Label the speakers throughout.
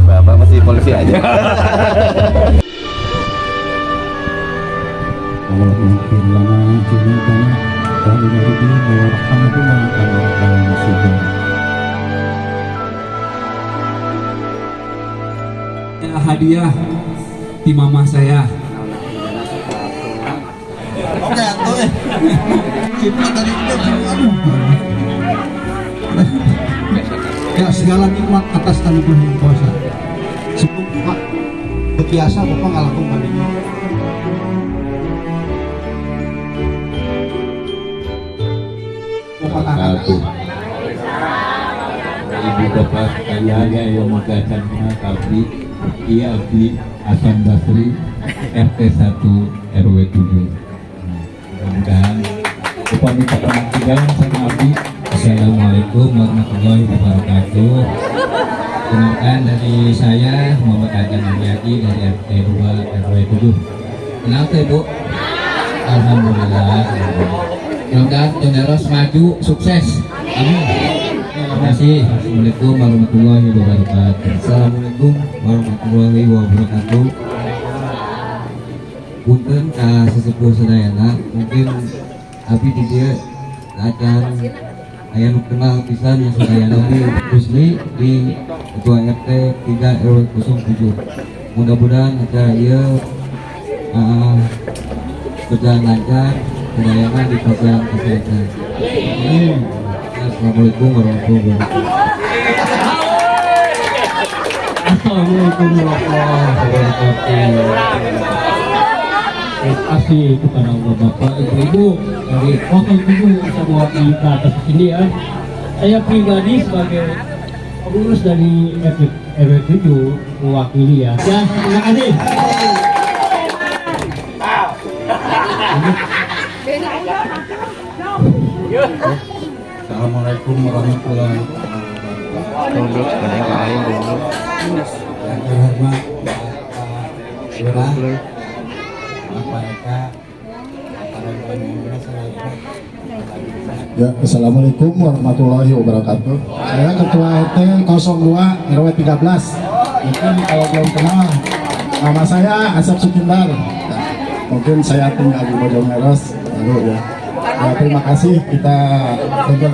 Speaker 1: Bapak masih polisi aja.
Speaker 2: Hadiah di mama saya.
Speaker 3: Oke, tuh kita tadi ya segala nikmat atas tanggung bulan puasa. Sebelum Pak berbiasa Bapak ngalahin badannya.
Speaker 4: Ibu bapak sekalian yang mengajarkan kami, Iya Abdi Hasan Basri, RT 1 RW 7. Mudah-mudahan upami kepentingan sama Abdi. Assalamualaikum warahmatullahi wabarakatuh. Kenalkan dari saya Muhammad Hasan Aliaki dari RT 2 RW 7. Kenal tuh Ibu? Alhamdulillah. Mudah-mudahan Toneros maju sukses. Amin. Terima kasih. Assalamualaikum warahmatullahi wabarakatuh. Assalamualaikum warahmatullahi wabarakatuh. Punten ka sesepuh sadayana, mungkin Abi di dia akan aya nu kenal pisan yang sadayana di Rusli di Ketua RT 3 RW 07. Mudah-mudahan acara ieu berjalan lancar, sadayana di program kesehatan. Amin. Assalamualaikum warahmatullahi wabarakatuh. Assalamualaikum warahmatullahi wabarakatuh. Terima kasih kepada Bapak Ibu dari Wakil Ibu bisa mewakili ke atas sini ya. Saya pribadi sebagai pengurus dari RW 7 mewakili ya. Ya, terima kasih. Assalamualaikum warahmatullahi wabarakatuh. Yang terhormat Bapak Lurah, Bapak Eka,
Speaker 3: Ya, Assalamualaikum warahmatullahi wabarakatuh. Saya Ketua RT 02 RW 13. Mungkin kalau belum kenal, nama saya Asep Sukindar. Mungkin saya tinggal di Bojonegoro lalu ya. Ya, terima kasih kita sudah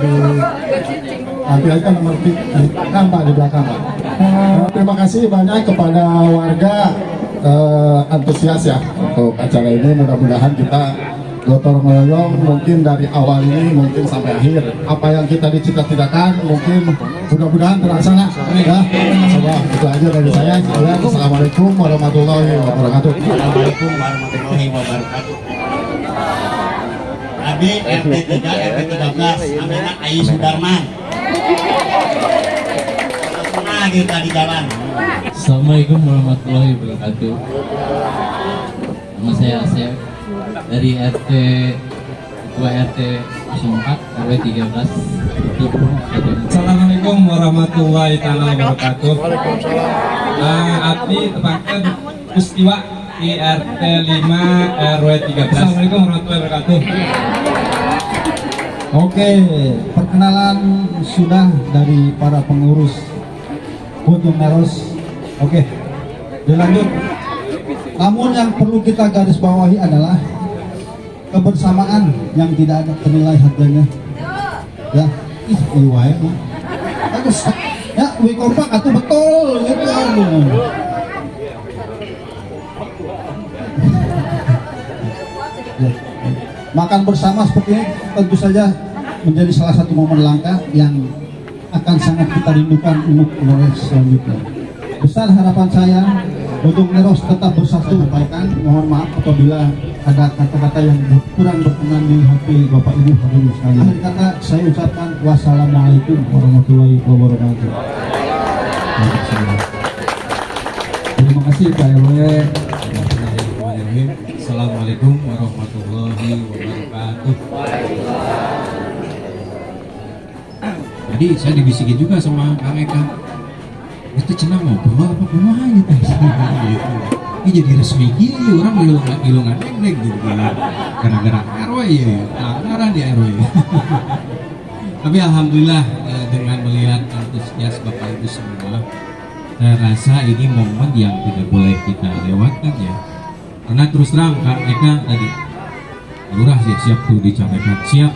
Speaker 3: nanti aja nomor di belakang Pak, di belakang Pak. Terima kasih banyak kepada warga antusias ya untuk acara ini. Mudah-mudahan kita gotong royong mungkin dari awal ini mungkin sampai akhir. Apa yang kita dicita-citakan mungkin mudah-mudahan terlaksana ya. Coba itu aja dari saya. Assalamualaikum warahmatullahi wabarakatuh.
Speaker 5: Assalamualaikum warahmatullahi wabarakatuh. Abi RT 3 RT 13 Aminah Ayi Sudarman. Nah, kita di jalan.
Speaker 4: Assalamualaikum warahmatullahi wabarakatuh. Nama saya Asep dari RT Ketua RT 04 RW 13.
Speaker 2: Assalamualaikum warahmatullahi wabarakatuh. Abdi tepatkan Pustiwa di RT 5 RW 13. Assalamualaikum warahmatullahi wabarakatuh.
Speaker 3: Oke, perkenalan sudah dari para pengurus Bojonegoro. Oke, dilanjut. Namun yang perlu kita garis bawahi adalah kebersamaan yang tidak ada penilai harganya. Ya, wae mah. Bagus. Ya, we kompak atuh betul gitu. Makan bersama seperti ini tentu saja menjadi salah satu momen langka yang akan sangat kita rindukan untuk generasi selanjutnya. Besar harapan saya Bojonegoro tetap bersatu. Mohon maaf apabila ada kata-kata yang kurang berkenan di hati Bapak Ibu hadirin sekalian. Akhir kata saya ucapkan wassalamualaikum warahmatullahi wabarakatuh. Terima kasih Pak RW.
Speaker 4: Assalamualaikum warahmatullahi wabarakatuh. Tadi saya dibisikin juga sama Kang Eka, itu cenah mau bawa apa bawa gitu.
Speaker 2: ini jadi resmi gini orang ilungan neng gitu gara-gara RW ya anggaran di RW. Tapi alhamdulillah dengan melihat antusias Bapak Ibu semua, saya rasa ini momen yang tidak boleh kita lewatkan ya. Karena terus terang Kak Eka tadi lurah siap tuh dicampaikan, siap.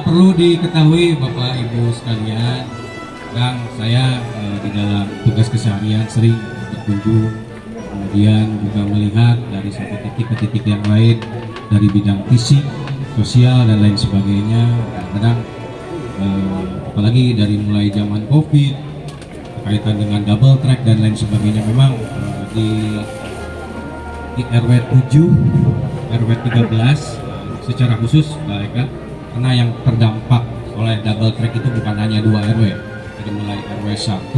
Speaker 2: Perlu diketahui Bapak Ibu sekalian, yang saya di dalam tugas keseharian sering berkunjung, kemudian juga melihat dari satu titik ke titik yang lain, dari bidang fisik, sosial dan lain sebagainya. Kadang apalagi dari mulai zaman COVID, berkaitan dengan double track dan lain sebagainya, memang di RW 7, RW 13 secara khusus Pak Eka, karena yang terdampak oleh double track itu bukan hanya 2 RW, jadi mulai RW 1,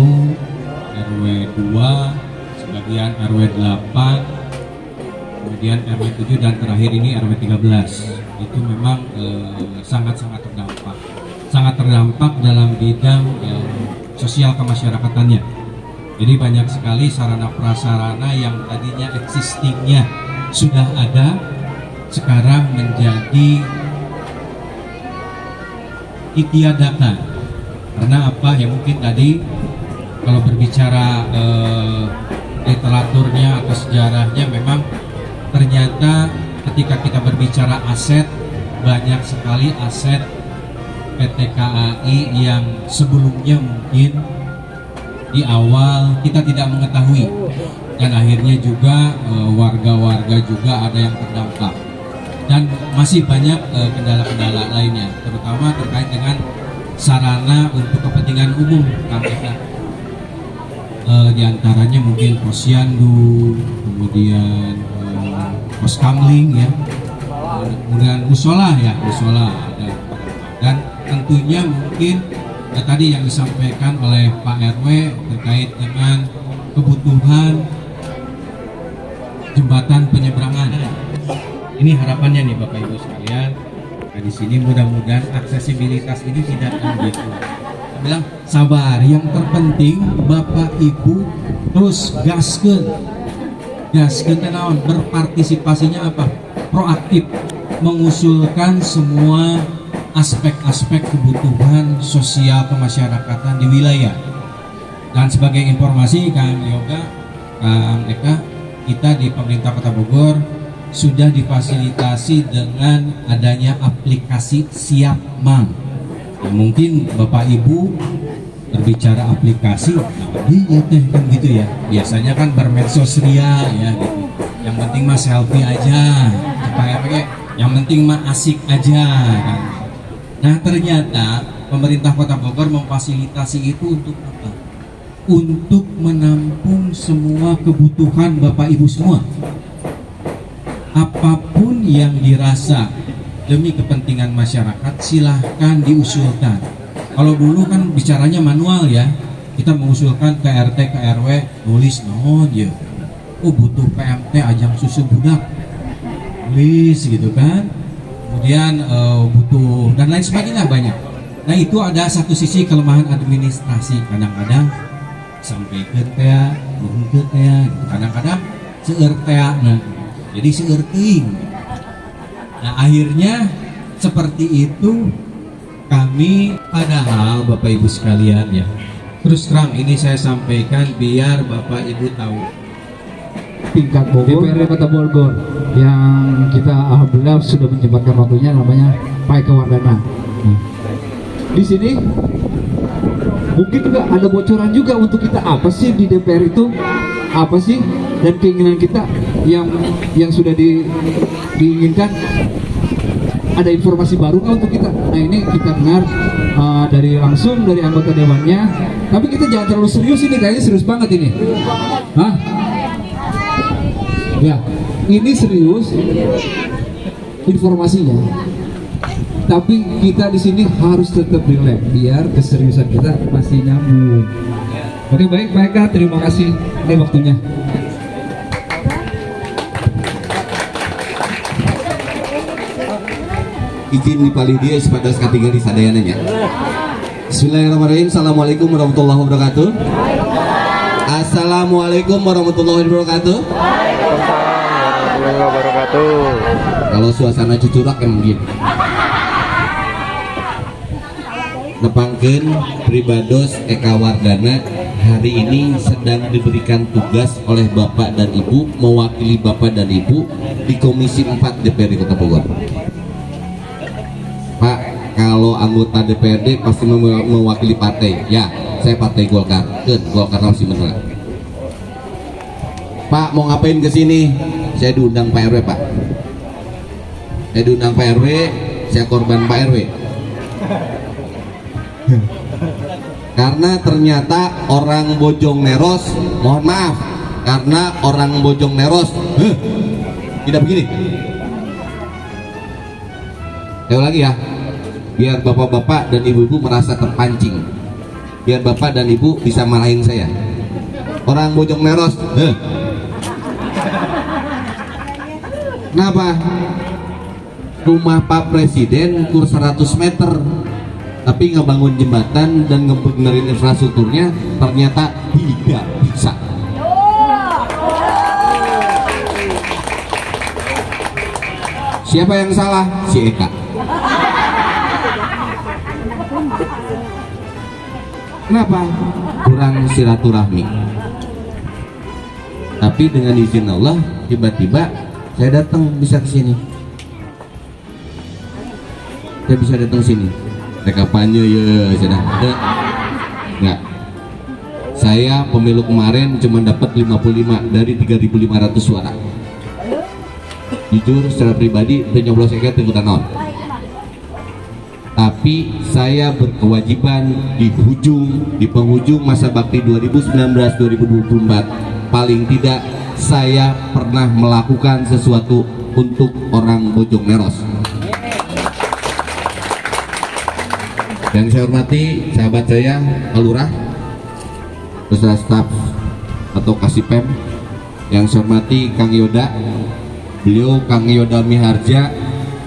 Speaker 2: RW 2, sebagian RW 8, kemudian RW 7 dan terakhir ini RW 13. Itu memang sangat-sangat terdampak dalam bidang sosial kemasyarakatannya. Jadi banyak sekali sarana prasarana yang tadinya existingnya sudah ada, sekarang menjadi ditiadakan. Karena apa? Ya mungkin tadi kalau berbicara literaturnya atau sejarahnya, memang ternyata ketika kita berbicara aset, banyak sekali aset PT KAI yang sebelumnya mungkin di awal kita tidak mengetahui, dan akhirnya juga warga-warga juga ada yang terdampak, dan masih banyak kendala-kendala lainnya, terutama terkait dengan sarana untuk kepentingan umum kan, diantaranya mungkin posyandu, kemudian poskamling ya, kemudian musola dan tentunya mungkin tadi yang disampaikan oleh Pak RW terkait dengan kebutuhan jembatan penyeberangan. Ini harapannya nih Bapak Ibu sekalian. Nah, di sini mudah-mudahan aksesibilitas ini tidak akan gitu. Saya bilang sabar, yang terpenting Bapak Ibu terus gaskeun naon, berpartisipasinya apa? Proaktif, mengusulkan semua aspek-aspek kebutuhan sosial kemasyarakatan di wilayah. Dan sebagai informasi Kang Yoga, Kang Eka, kita di pemerintah Kota Bogor sudah difasilitasi dengan adanya aplikasi Siap Mang. Nah, mungkin Bapak Ibu berbicara aplikasi, iya teh kan gitu ya. Biasanya kan bermedsos ria ya gitu. Yang penting mah selfie aja, supaya yang penting mah asik aja kan. Nah ternyata pemerintah Kota Bogor memfasilitasi itu untuk apa? Untuk menampung semua kebutuhan Bapak Ibu semua. Apapun yang dirasa demi kepentingan masyarakat, silahkan diusulkan. Kalau dulu kan bicaranya manual ya, kita mengusulkan ke RT ke RW, nulis naon ya, butuh PMT ajang susu budak, nulis gitu kan. Kemudian butuh dan lain sebagainya banyak. Nah itu ada satu sisi kelemahan administrasi, kadang-kadang sampai ke tea, ke tea, gitu. Kadang-kadang seueur tea, nah jadi seueur teuing. Nah akhirnya seperti itu kami, padahal Bapak Ibu sekalian ya, terus terang ini saya sampaikan biar Bapak Ibu tahu.
Speaker 6: Tingkat Bogor, DPRD Kota Bogor yang kita alhamdulillah sudah menyempatkan waktunya, namanya Pak Eka Wardana. Di sini mungkin juga ada bocoran juga untuk kita, apa sih di DPR itu, apa sih, dan keinginan kita yang sudah diinginkan. Ada informasi baru nggak untuk kita? Nah ini kita dengar langsung dari anggota dewannya. Tapi kita jangan terlalu serius ini, kayaknya serius banget ini. Hah? Ya, ini serius informasinya. Tapi kita di sini harus tetap relax biar keseriusan kita masih nyambung. Oke baik Pak Eka, terima kasih waktunya.
Speaker 7: Izin dipalih dia sepadas ketiga di sadayananya. Bismillahirrahmanirrahim. Assalamualaikum warahmatullahi wabarakatuh. Assalamualaikum warahmatullahi wabarakatuh.
Speaker 1: Warahmatullahi wabarakatuh.
Speaker 7: Kalau suasana cucurak emang gini. Nepangkeun Pribados Eka Wardana hari ini sedang diberikan tugas oleh Bapak dan Ibu mewakili Bapak dan Ibu di Komisi 4 DPRD Kota Bogor. Pak, kalau anggota DPRD pasti mewakili partai. Ya, saya partai Golkar. Golkar masih menang. Pak, mau ngapain ke sini? Saya diundang Pak RW, Pak. Saya diundang Pak RW, saya korban Pak RW. Karena ternyata orang Bojongneros, mohon maaf, karena orang Bojongneros tidak begini. Saya lagi ya, biar bapak-bapak dan ibu-ibu merasa terpancing, biar bapak dan ibu bisa marahin saya. Orang Bojongneros, kenapa? Rumah Pak Presiden kur 100 meter, tapi ngebangun jembatan dan ngebenerin infrastrukturnya ternyata tidak bisa. Siapa yang salah? Si Eka. Kenapa? Kurang silaturahmi. Tapi dengan izin Allah, tiba-tiba saya datang bisa ke sini. Saya bisa datang sini. Rekapannya ya sudah. Enggak. Saya pemilu kemarin cuma dapat 55 dari 3.500 suara. Jujur secara pribadi penyoblos Eka ikutan non. Tapi saya berkewajiban di penghujung masa bakti 2019-2024 paling tidak saya pernah melakukan sesuatu untuk orang Bojongneros. Yang saya hormati sahabat saya Pak Lurah, beserta staf atau Kasipem. Yang saya hormati Kang Yoda, beliau Kang Yoda Miharja,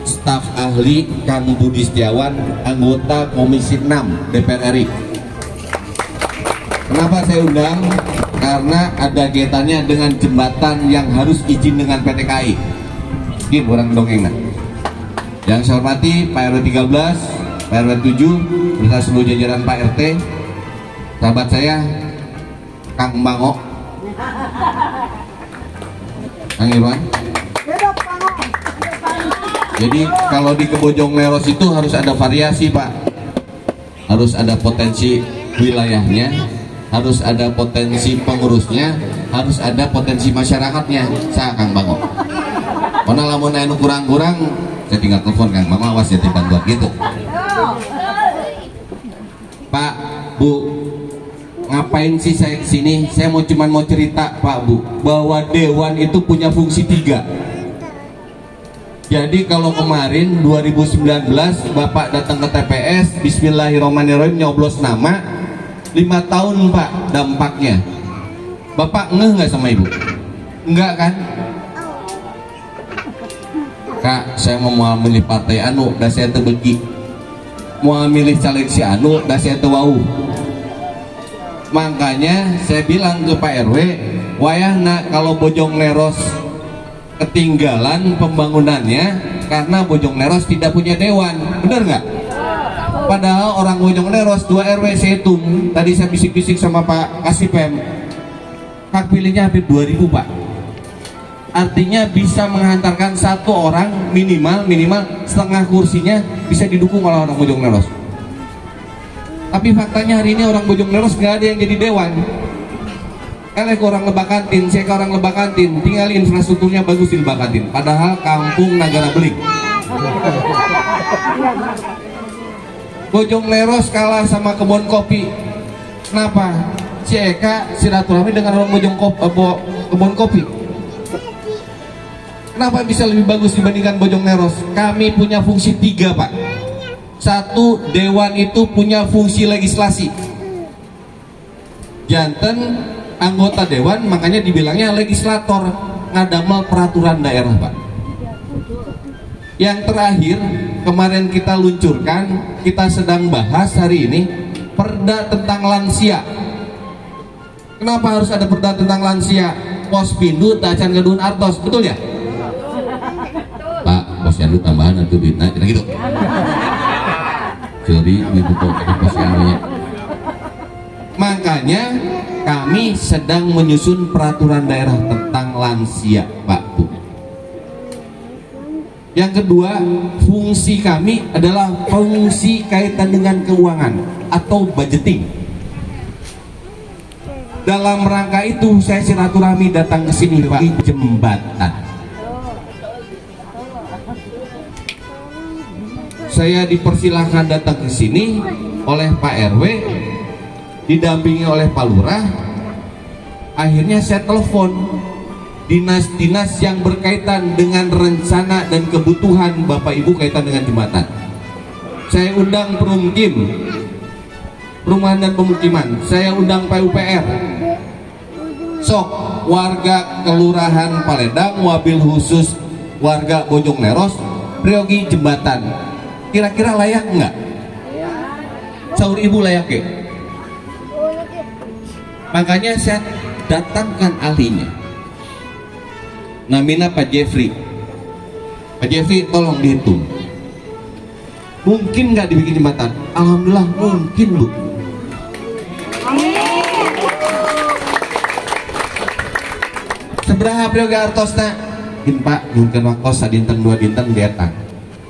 Speaker 7: staf ahli Kang Budi Setiawan, anggota Komisi 6 DPR RI. Kenapa saya undang? Karena ada kaitannya dengan jembatan yang harus izin dengan PT KAI. Ini orang dongeng. Yang saya hormati Pak RW 13, Pak RW 7, beserta seluruh jajaran Pak RT, sahabat saya Kang Bango, Kang Irwan. Jadi kalau di Bojongneros itu harus ada variasi, Pak. Harus ada potensi wilayahnya, harus ada potensi pengurusnya, harus ada potensi masyarakatnya. Saya Kang Bango. Karena lamun anu kurang-kurang, saya tinggal telepon Kang Bango, awas ya dibantuan gitu. Pak, Bu, ngapain sih saya kesini? Saya cuman mau cerita Pak Bu, bahwa Dewan itu punya fungsi 3. Jadi kalau kemarin 2019 Bapak datang ke TPS, Bismillahirrahmanirrahim nyoblos nama, 5 tahun Pak dampaknya. Bapak ngeh nggak sama Ibu? Enggak kan? Kak, saya mau milih partai anu, dah saya terbegi. Mau milih caleg si anu, dah saya tewau. Makanya saya bilang ke Pak RW, wayahna kalau Bojongneros ketinggalan pembangunannya karena Bojongneros tidak punya dewan, bener nggak? Padahal orang Bojongneros 2 RW sehitung. Tadi saya bisik-bisik sama Pak Kasipem, hak pilihnya hampir 2000 Pak. Artinya bisa menghantarkan 1 orang minimal setengah kursinya bisa didukung oleh orang Bojongneros. Tapi faktanya hari ini orang Bojongneros nggak ada yang jadi dewan. Kalian ke orang Lebakantin, saya ke orang Lebakantin, tinggal infrastrukturnya bagus di Lebakantin. Padahal kampung Nagara Beling. Bojongneros kalah sama kebun kopi. Kenapa? Si Eka silaturahmi dengan orang kebun kopi. Kenapa bisa lebih bagus dibandingkan Bojongneros? Kami punya fungsi 3 Pak. 1, Dewan itu punya fungsi legislasi. Janten anggota Dewan makanya dibilangnya legislator, ngadamel peraturan daerah Pak. Yang terakhir kemarin kita luncurkan, kita sedang bahas hari ini perda tentang lansia. Kenapa harus ada perda tentang lansia? Pos pindu tacan kedun artos, betul ya? Pak, posyandu tambahan atau duitnya, gitu. Jadi itu kok posyandunya. Makanya kami sedang menyusun peraturan daerah tentang lansia, Pak Bu. Yang kedua, fungsi kami adalah fungsi kaitan dengan keuangan atau budgeting. Dalam rangka itu saya silaturahmi datang ke sini Pak, di jembatan. Saya dipersilahkan datang ke sini oleh Pak RW, didampingi oleh Pak Lurah. Akhirnya saya telepon dinas-dinas yang berkaitan dengan rencana dan kebutuhan Bapak Ibu kaitan dengan jembatan. Saya undang Perumkim, Perumahan dan Pemukiman, saya undang PUPR, sok warga Kelurahan Paledang, wabil khusus warga Bojong Leros, priogi jembatan. Kira-kira layak enggak? Saur Ibu layak ya? Makanya saya datangkan ahlinya. Namanya Pak Jeffrey. Pak Jeffrey tolong dihitung. Mungkin nggak dibikin jembatan? Alhamdulillah mungkin Bu. Seberapa prioga artosna? Pak, mungkin waktu sadinten 2 dinten dietang.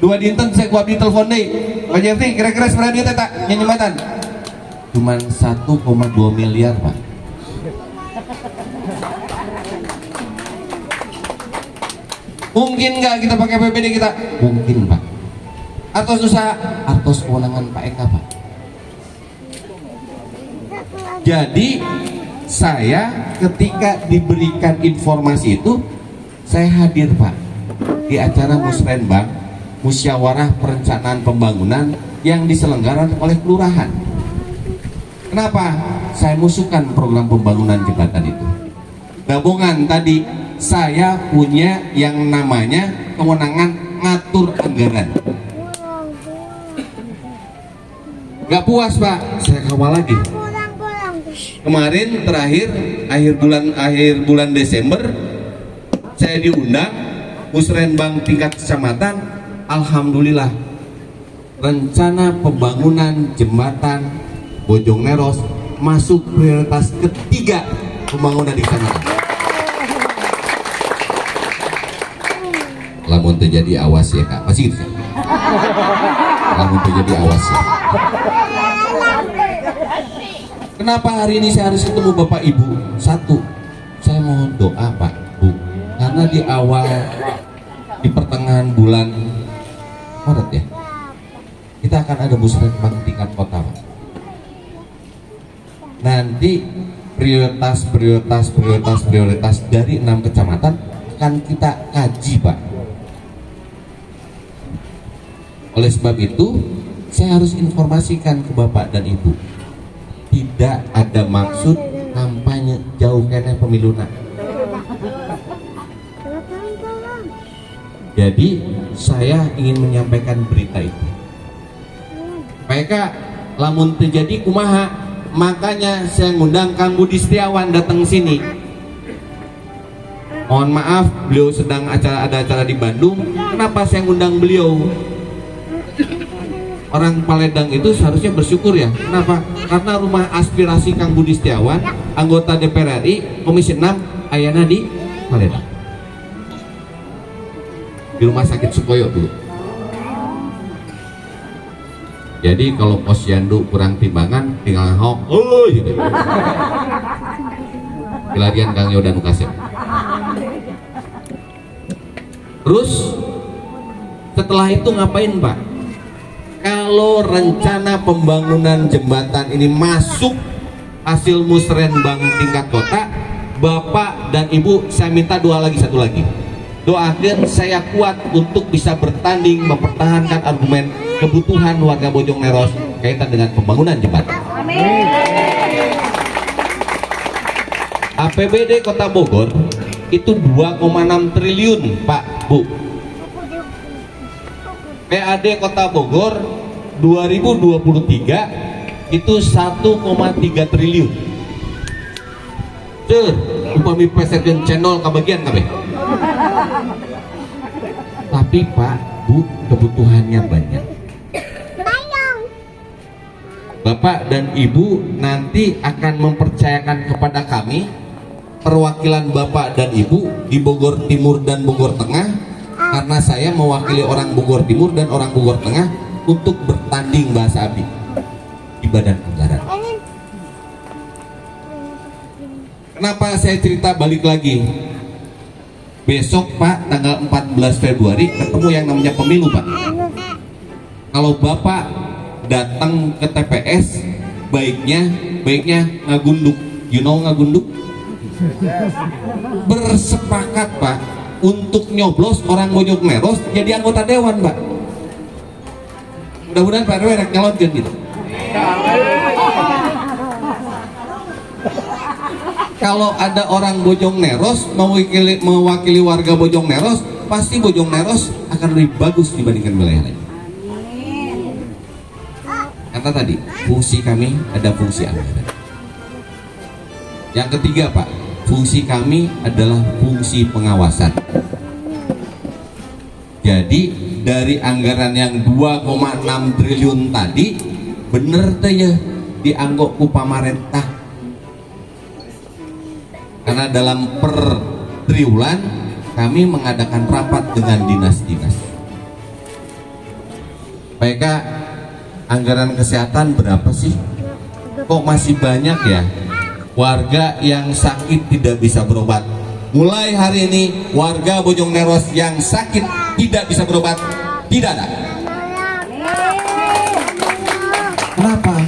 Speaker 7: 2 dinten saya kuat di telepon deh. Pak Jeffrey, kira-kira seberapa dia tak nyanyi jembatan? Cuman 1,2 miliar Pak. Mungkin nggak kita pakai PPD kita? Mungkin Pak. Artos usaha, artos kewenangan Pak Eka Pak. Jadi saya ketika diberikan informasi itu, saya hadir Pak di acara Musrenbang, Musyawarah Perencanaan Pembangunan yang diselenggarakan oleh kelurahan. Kenapa? Saya musuhkan program pembangunan jembatan itu. Gabungan tadi, saya punya yang namanya kewenangan ngatur anggaran. Gak puas Pak, saya kawal lagi. Kemarin terakhir akhir bulan Desember saya diundang Musrenbang tingkat kecamatan. Alhamdulillah rencana pembangunan jembatan Bojong Leros masuk prioritas ketiga pembangunan di kecamatan. Lamun terjadi awas ya Kak, pasti gitu. Lamun terjadi awas ya. Kenapa hari ini saya harus ketemu Bapak Ibu? Satu, saya mohon doa Pak Bu, karena di awal, di pertengahan bulan Maret ya, kita akan ada Musrenbang tingkat kota Pak. Nanti prioritas dari 6 kecamatan akan kita kaji Pak. Oleh sebab itu, saya harus informasikan ke Bapak dan Ibu, tidak ada maksud kampanye jauh kene pemiluna. Jadi saya ingin menyampaikan berita itu. Mereka lamun terjadi kumaha, makanya saya ngundang Kang Budi Setiawan datang sini. Mohon maaf, beliau sedang ada acara di Bandung. Kenapa saya ngundang beliau? Orang Paledang itu seharusnya bersyukur ya. Kenapa? Karena rumah aspirasi Kang Budi Setiawan, anggota DPR RI, Komisi 6, ayana di Paledang. Di rumah sakit Sukoyo dulu. Jadi kalau posyandu kurang timbangan, tinggal ngahok, gitu. Pelarian Kang Yodan Kasep. Terus setelah itu ngapain Pak? Kalau rencana pembangunan jembatan ini masuk hasil Musrenbang tingkat kota, Bapak dan Ibu saya minta doa lagi, satu lagi. Doakan saya kuat untuk bisa bertanding mempertahankan argumen kebutuhan warga Bojong Leros kaitan dengan pembangunan jembatan. Amin. APBD Kota Bogor itu 2,6 triliun Pak Bu. PAD Kota Bogor 2023 itu 1,3 triliun. Cer, upami peserkan channel kebagian kabeh. Tapi Pak, Bu, kebutuhannya banyak. Bapak dan Ibu nanti akan mempercayakan kepada kami perwakilan Bapak dan Ibu di Bogor Timur dan Bogor Tengah, karena saya mewakili orang Bogor Timur dan orang Bogor Tengah untuk bertanding bahasa Abi di Badan Anggaran. Kenapa saya cerita balik lagi? Besok Pak, tanggal 14 Februari ketemu yang namanya pemilu Pak. Kalau Bapak datang ke TPS, baiknya ngagunduk. You know ngagunduk? Bersepakat Pak untuk nyoblos orang Bojong Meros jadi anggota dewan Pak. Mudah-mudahan Pak RW rek nyalonkeun gitu. Kalau ada orang Bojong Meros mewakili warga Bojong Meros, pasti Bojong Meros akan lebih bagus dibandingkan wilayah lain. Kata tadi, fungsi kami ada fungsi anggaran. Yang ketiga Pak, fungsi kami adalah fungsi pengawasan. Jadi dari anggaran yang 2,6 triliun tadi, bener teh ya dianggap ku pamarentah. Karena dalam per triwulan kami mengadakan rapat dengan dinas-dinas. PK, anggaran kesehatan berapa sih? Kok masih banyak ya warga yang sakit tidak bisa berobat? Mulai hari ini warga Bojong Meros yang sakit tidak bisa berobat tidak ada. Kenapa?